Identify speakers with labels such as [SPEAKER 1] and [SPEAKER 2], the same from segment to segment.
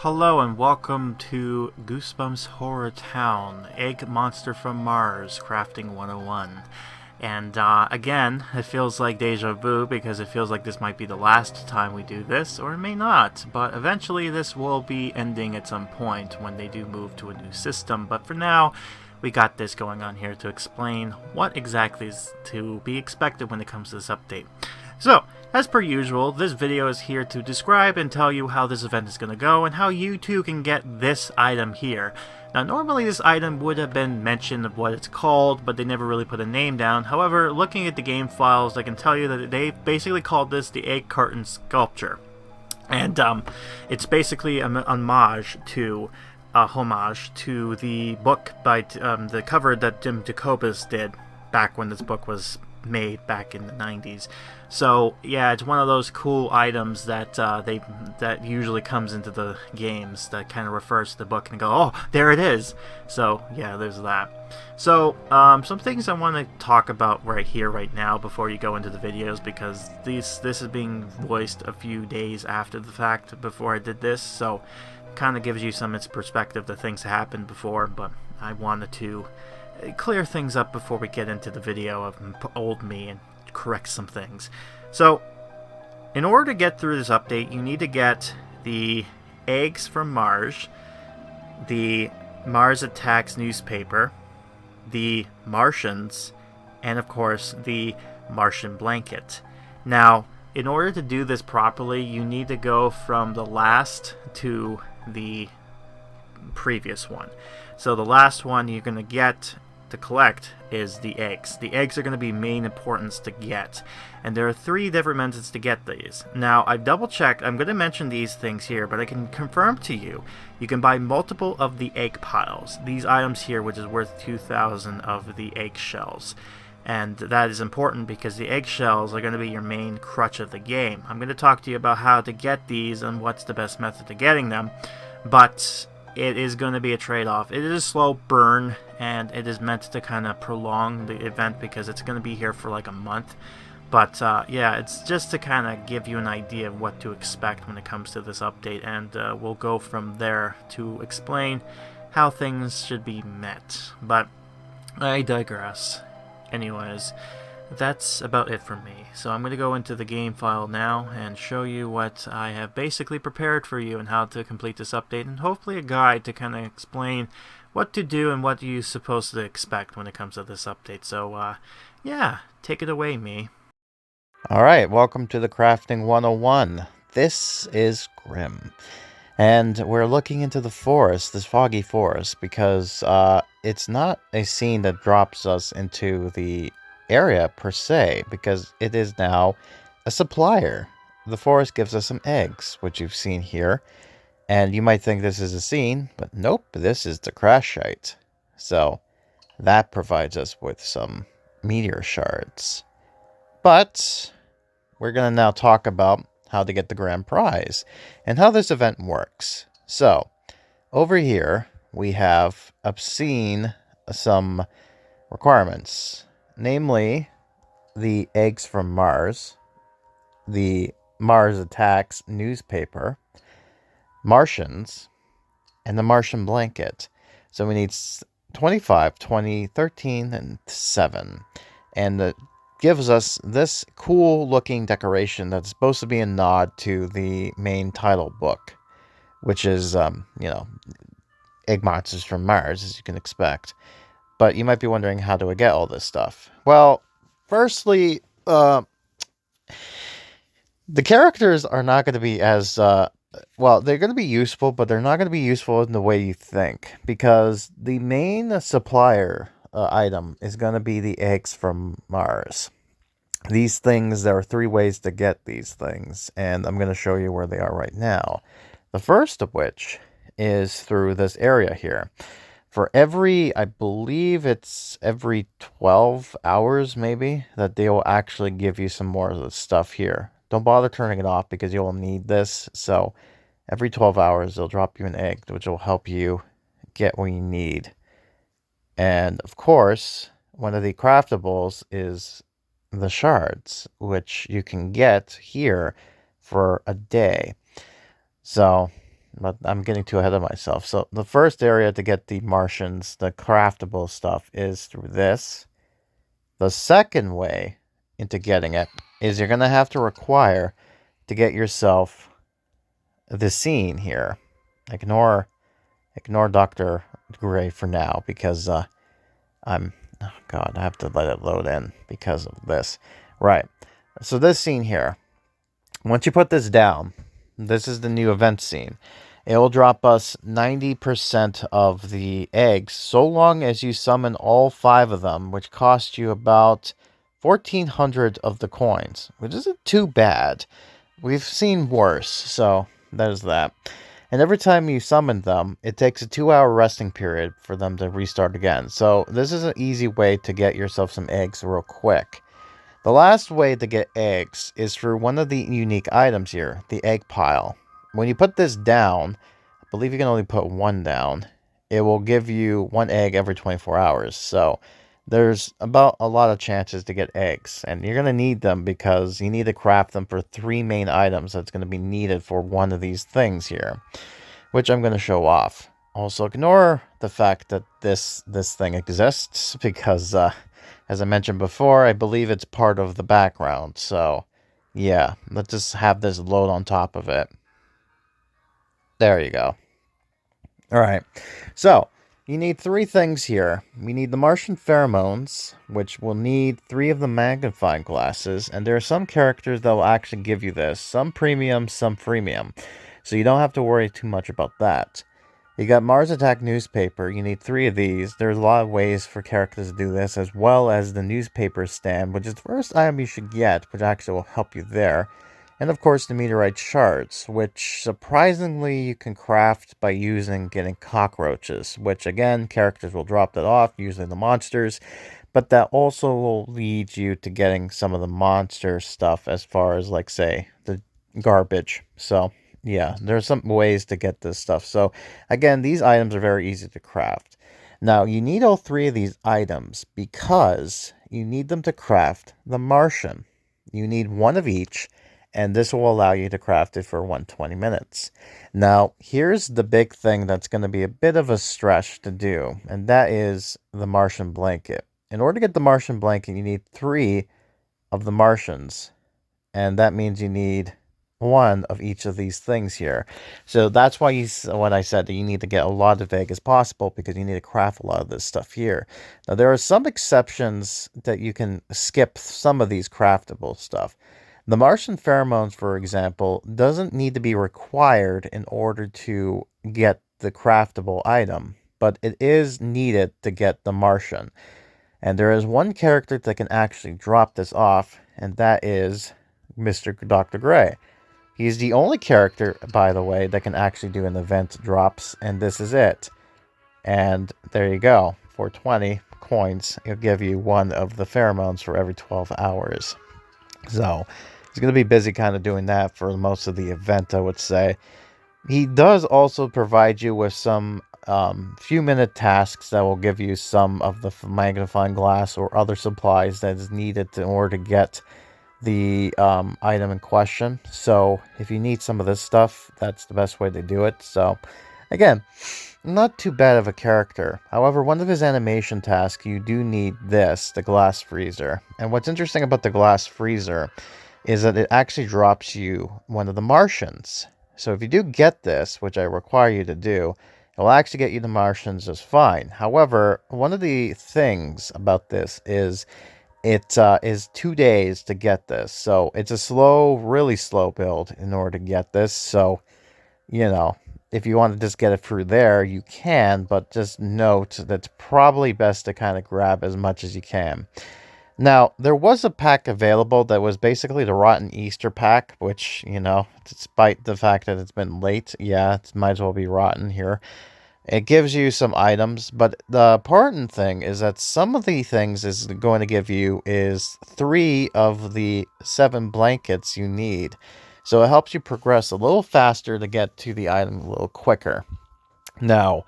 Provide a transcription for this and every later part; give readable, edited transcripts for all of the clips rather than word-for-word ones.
[SPEAKER 1] Hello and welcome to Goosebumps HorrorTown, Egg Monster from Mars, Crafting 101. And again, it feels like deja vu because it feels like this might be the last time we do this, or it may not. But eventually this will be ending at some point when they do move to a new system. But for now, we got this going on here to explain what exactly is to be expected when it comes to this update. So, as per usual, this video is here to describe and tell you how this event is going to go and how you too can get this item here. Now, normally this item would have been mentioned of what it's called, but they never really put a name down. However, looking at the game files, I can tell you that they basically called this the Egg Carton Sculpture. And it's basically a homage to the book by the cover that Jim Jacobus did back when this book was made back in the 90s. So yeah, it's one of those cool items that that usually comes into the games that kind of refers to the book and go, oh, there it is. So yeah, there's that. So some things I want to talk about right here, right now, before you go into the videos, because this is being voiced a few days after the fact before I did this, so kind of gives you some perspective to things that happened before, but I wanted to clear things up before we get into the video of old me and correct some things. So, in order to get through this update, you need to get the eggs from Mars, the Mars Attacks newspaper, the Martians, and of course the Martian blanket. Now, in order to do this properly, you need to go from the last to the previous one. So the last one you're going to get to collect is the eggs. The eggs are going to be main importance to get, and there are 3 different methods to get these. Now, I've double checked. I'm going to mention these things here, but I can confirm to you, you can buy multiple of the egg piles. These items here, which is worth 2,000 of the egg shells. And that is important because the eggshells are going to be your main crutch of the game. I'm going to talk to you about how to get these and what's the best method to getting them, but it is going to be a trade-off. It is a slow burn, and it is meant to kind of prolong the event because it's going to be here for like a month. But yeah, it's just to kind of give you an idea of what to expect when it comes to this update, and we'll go from there to explain how things should be met. But I digress. Anyways, that's about it for me. So I'm going to go into the game file now and show you what I have basically prepared for you and how to complete this update, and hopefully a guide to kind of explain what to do and what you're supposed to expect when it comes to this update. So yeah, take it away, me.
[SPEAKER 2] Alright, welcome to the Crafting 101. This is Grim. And we're looking into the forest, this foggy forest, because it's not a scene that drops us into the area per se, because it is now a supplier. The forest gives us some eggs, which you've seen here, and you might think this is a scene, but nope, this is the crash site. So that provides us with some meteor shards. But we're going to now talk about how to get the grand prize and how this event works. So over here we have obscene some requirements, namely the eggs from Mars, the Mars Attacks newspaper, Martians, and the Martian blanket. So we need 25, 20, 13, and 7. And the gives us this cool looking decoration that's supposed to be a nod to the main title book, which is, you know, Egg Monsters from Mars, as you can expect. But you might be wondering, how do I get all this stuff? Well, firstly, the characters are not going to be as, well, they're going to be useful, but they're not going to be useful in the way you think, because the main supplier item is going to be the eggs from Mars. These things, there are 3 ways to get these things, and I'm going to show you where they are right now. The first of which is through this area here. For every, I believe it's every 12 hours maybe, that they will actually give you some more of the stuff here. Don't bother turning it off because you'll need this. So every 12 hours they'll drop you an egg, which will help you get what you need. And of course, one of the craftables is the shards, which you can get here for a day. So but I'm getting too ahead of myself. So the first area to get the Martians, the craftable stuff, is through this. The second way into getting it is you're going to have to require to get yourself the scene here. Ignore Dr. Grey for now because oh God, I have to let it load in because of this. Right. So this scene here, once you put this down, this is the new event scene. It will drop us 90% of the eggs so long as you summon all 5 of them, which cost you about 1,400 of the coins, which isn't too bad. We've seen worse, so there's that. And every time you summon them, it takes a 2-hour resting period for them to restart again. So this is an easy way to get yourself some eggs real quick. The last way to get eggs is through one of the unique items here, the egg pile. When you put this down, I believe you can only put 1 down, it will give you 1 egg every 24 hours. So there's about a lot of chances to get eggs, and you're going to need them because you need to craft them for 3 main items that's going to be needed for one of these things here, which I'm going to show off. Also, ignore the fact that this thing exists because, as I mentioned before, I believe it's part of the background. So, yeah, let's just have this load on top of it. There you go. All right, so you need 3 things here. We need the Martian pheromones, which will need 3 of the magnifying glasses, and there are some characters that will actually give you this. Some premium, some freemium. So you don't have to worry too much about that. You got Mars Attack newspaper. You need 3 of these. There's a lot of ways for characters to do this, as well as the newspaper stand, which is the first item you should get, which actually will help you there. And of course the meteorite shards, which surprisingly you can craft by getting cockroaches, which again, characters will drop that off, usually the monsters, but that also will lead you to getting some of the monster stuff as far as, like, say, the garbage. So yeah, there's some ways to get this stuff. So again, these items are very easy to craft. Now, you need all 3 of these items because you need them to craft the Martian. You need 1 of each, and this will allow you to craft it for 120 minutes. Now, here's the big thing that's going to be a bit of a stretch to do, and that is the Martian blanket. In order to get the Martian blanket, you need 3 of the Martians, and that means you need 1 of each of these things here. So that's why when I said that you need to get a lot of egg as possible, because you need to craft a lot of this stuff here. Now, there are some exceptions that you can skip some of these craftable stuff. The Martian pheromones, for example, doesn't need to be required in order to get the craftable item, but it is needed to get the Martian. And there is 1 character that can actually drop this off, and that is Mr. Dr. Grey. He's the only character, by the way, that can actually do an event drops, and this is it. And there you go. For 20 coins, it'll give you 1 of the pheromones for every 12 hours. So he's going to be busy kind of doing that for most of the event, I would say. He does also provide you with some few-minute tasks that will give you some of the magnifying glass or other supplies that is needed in order to get the item in question. So if you need some of this stuff, that's the best way to do it. So again, not too bad of a character. However, one of his animation tasks, you do need this, the glass freezer. And what's interesting about the glass freezer is that it actually drops you 1 of the Martians. So if you do get this, which I require you to do, it will actually get you the Martians just fine. However, one of the things about this is it is 2 days to get this. So it's a slow, really slow build in order to get this. So, you know, if you want to just get it through there, you can, but just note that it's probably best to kind of grab as much as you can. Now, there was a pack available that was basically the Rotten Easter pack, which, you know, despite the fact that it's been late, yeah, it might as well be rotten here. It gives you some items, but the important thing is that some of the things is going to give you is 3 of the 7 blankets you need. So it helps you progress a little faster to get to the item a little quicker. Now,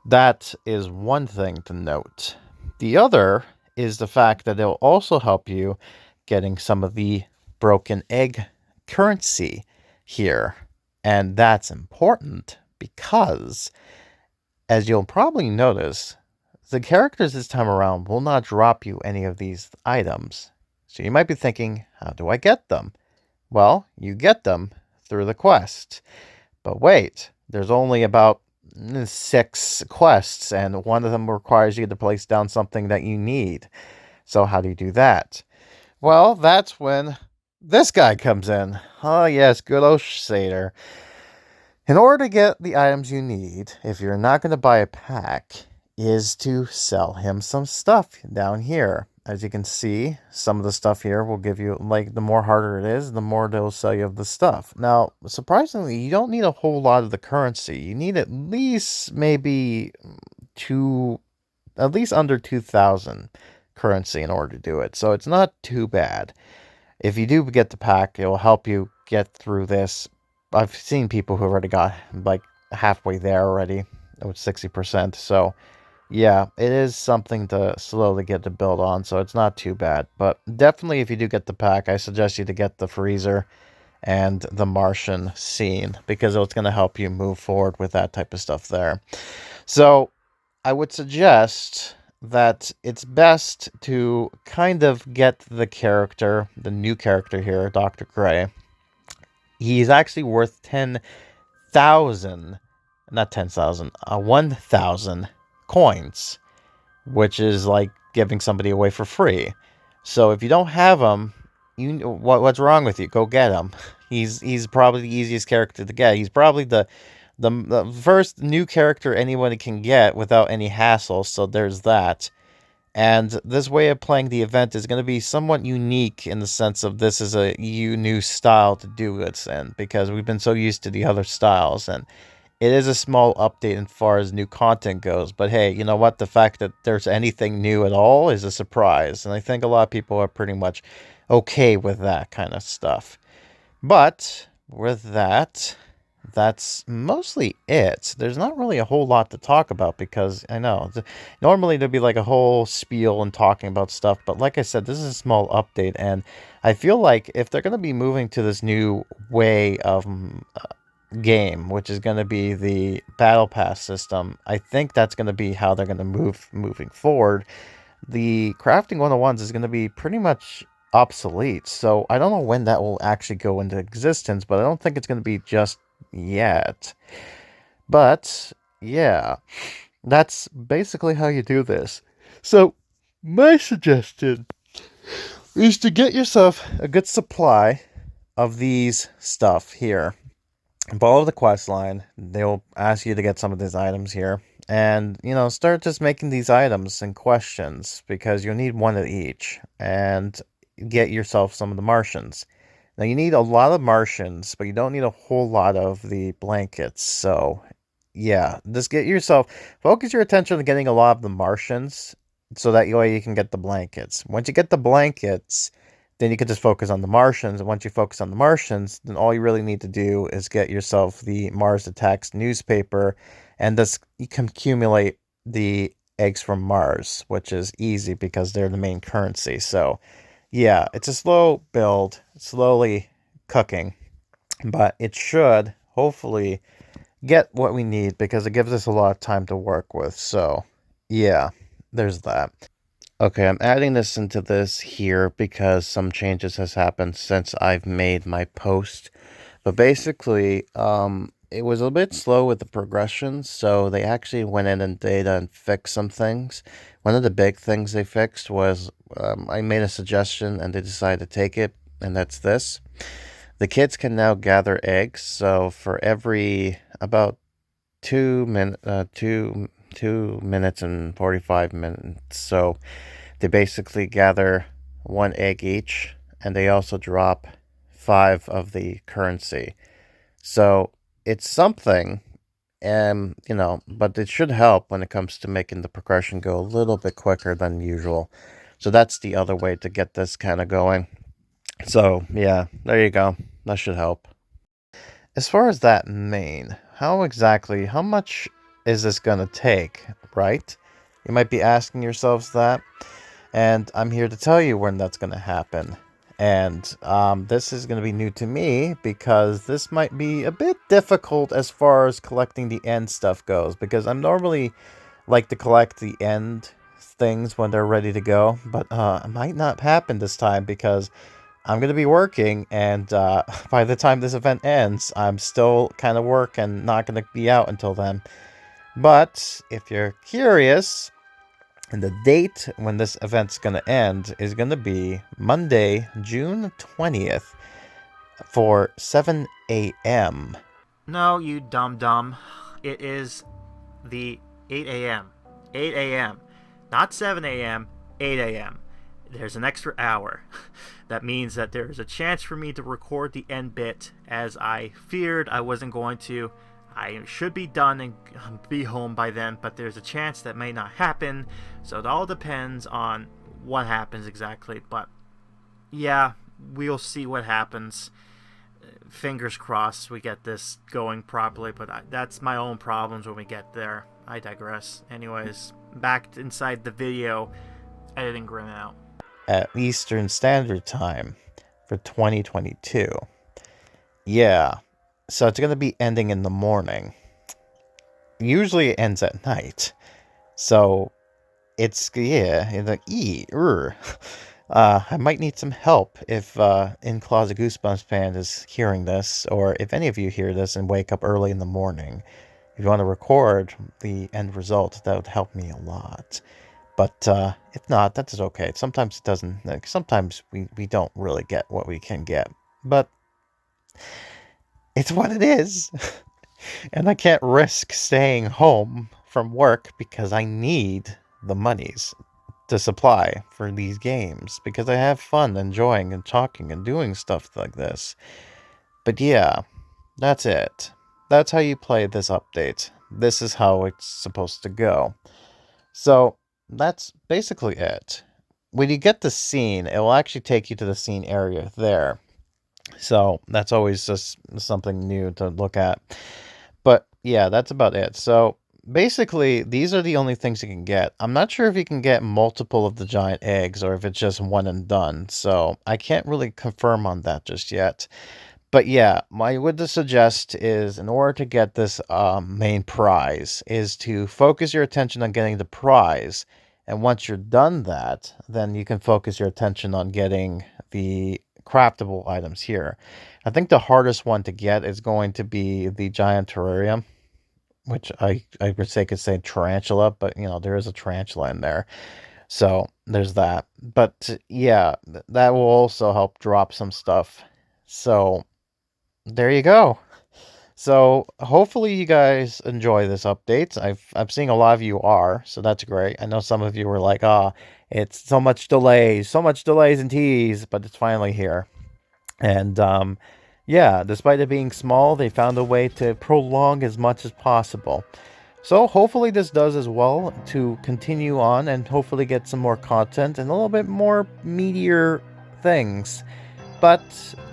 [SPEAKER 2] that is one thing to note. The other is the fact that it will also help you getting some of the broken egg currency here. And that's important because, as you'll probably notice, the characters this time around will not drop you any of these items. So you might be thinking, how do I get them? Well, you get them through the quest. But wait, there's only about 6 quests, and one of them requires you to place down something that you need. So how do you do that? Well, that's when this guy comes in. Oh yes, good old Satyr. In order to get the items you need, if you're not going to buy a pack, is to sell him some stuff down here. As you can see, some of the stuff here will give you, like, the more harder it is, the more they'll sell you of the stuff. Now, surprisingly, you don't need a whole lot of the currency. You need at least maybe at least under 2,000 currency in order to do it. So it's not too bad. If you do get the pack, it will help you get through this. I've seen people who already got, like, halfway there already with 60%. So yeah, it is something to slowly get to build on, so it's not too bad. But definitely, if you do get the pack, I suggest you to get the freezer and the Martian scene, because it's going to help you move forward with that type of stuff there. So I would suggest that it's best to kind of get the new character here, Dr. Grey. He's actually worth 10,000, not 10,000, 1,000 coins, which is like giving somebody away for free. So if you don't have him, what's wrong with you? Go get him. He's probably the easiest character to get. He's probably the first new character anyone can get without any hassle. So there's that. And this way of playing the event is going to be somewhat unique in the sense of this is a new style to do it in, because we've been so used to the other styles, and it is a small update as far as new content goes. But hey, you know what? The fact that there's anything new at all is a surprise. And I think a lot of people are pretty much okay with that kind of stuff. But with that, that's mostly it. There's not really a whole lot to talk about, because I know normally there'd be like a whole spiel and talking about stuff. But like I said, this is a small update. And I feel like if they're going to be moving to this new way of game, which is going to be the battle pass system, I think that's going to be how they're going to moving forward. The crafting 101s is going to be pretty much obsolete, so I don't know when that will actually go into existence, but I don't think it's going to be just yet. But yeah, that's basically how you do this. So my suggestion is to get yourself a good supply of these stuff here. Follow the quest line. They'll ask you to get some of these items here. And, start just making these items and questions, because you'll need one of each. And get yourself some of the Martians. Now, you need a lot of Martians, but you don't need a whole lot of the blankets. So, yeah, just focus your attention on getting a lot of the Martians, so that way you can get the blankets. Once you get the blankets, then you can just focus on the Martians. And once you focus on the Martians, then all you really need to do is get yourself the Mars Attacks newspaper, and just you can accumulate the eggs from Mars, which is easy because they're the main currency. So, yeah, it's a slow build, slowly cooking, but it should hopefully get what we need, because it gives us a lot of time to work with. So, yeah, there's that. Okay, I'm adding this into this here because some changes has happened since I've made my post. But basically, it was a bit slow with the progression, so they actually went in and data and fixed some things. One of the big things they fixed was I made a suggestion and they decided to take it, and that's this. The kids can now gather eggs, so for every about 2 minutes and 45 minutes. So they basically gather 1 egg each, and they also drop 5 of the currency. So it's something, but it should help when it comes to making the progression go a little bit quicker than usual. So that's the other way to get this kind of going. So yeah, there you go. That should help. As far as that how much is this going to take, right? You might be asking yourselves that, and I'm here to tell you when that's going to happen. And this is going to be new to me because this might be a bit difficult as far as collecting the end stuff goes. Because I'm normally like to collect the end things when they're ready to go. But it might not happen this time because I'm going to be working. And by the time this event ends, I'm still kind of working, not going to be out until then. But if you're curious, and the date when this event's going to end is going to be Monday, June 20th for 7 a.m.
[SPEAKER 1] No, you dumb. It is the 8 a.m. 8 a.m. Not 7 a.m., 8 a.m. There's an extra hour. That means that there is a chance for me to record the end bit, as I feared I wasn't going to. I should be done and be home by then, but there's a chance that may not happen, so it all depends on what happens exactly. But yeah, we'll see what happens. Fingers crossed we get this going properly, but that's my own problems when we get there. I digress. Anyways, back inside the video, editing Grim out.
[SPEAKER 2] At Eastern Standard Time for 2022. Yeah. So it's going to be ending in the morning. Usually it ends at night. So it's, like, I might need some help if In Closet Goosebumps fan is hearing this, or if any of you hear this and wake up early in the morning. If you want to record the end result, that would help me a lot. But if not, that's okay. Sometimes it doesn't. Like, sometimes we don't really get what we can get. But it's what it is. And I can't risk staying home from work because I need the monies to supply for these games. Because I have fun enjoying and talking and doing stuff like this. But yeah, that's it. That's how you play this update. This is how it's supposed to go. So that's basically it. When you get the scene, it will actually take you to the scene area there. So that's always just something new to look at. But yeah, that's about it. So basically, these are the only things you can get. I'm not sure if you can get multiple of the giant eggs or if it's just one and done. So I can't really confirm on that just yet. But yeah, what I would suggest is, in order to get this main prize, is to focus your attention on getting the prize. And once you're done that, then you can focus your attention on getting the craftable items here. I think the hardest one to get is going to be the giant terrarium, which I would say could say tarantula, but there is a tarantula in there. So there's that. But yeah, that will also help drop some stuff. So there you go. So hopefully you guys enjoy this update. I'm seeing a lot of you are, so that's great. I know some of you were like, it's so much delays and tease, but it's finally here. And yeah, despite it being small, they found a way to prolong as much as possible. So hopefully this does as well to continue on and hopefully get some more content and a little bit more meatier things. But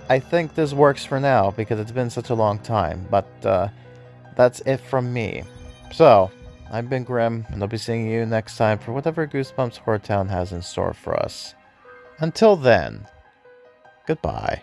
[SPEAKER 2] I think this works for now because it's been such a long time. But that's it from me. So, I've been Grim, and I'll be seeing you next time for whatever Goosebumps HorrorTown has in store for us. Until then, goodbye.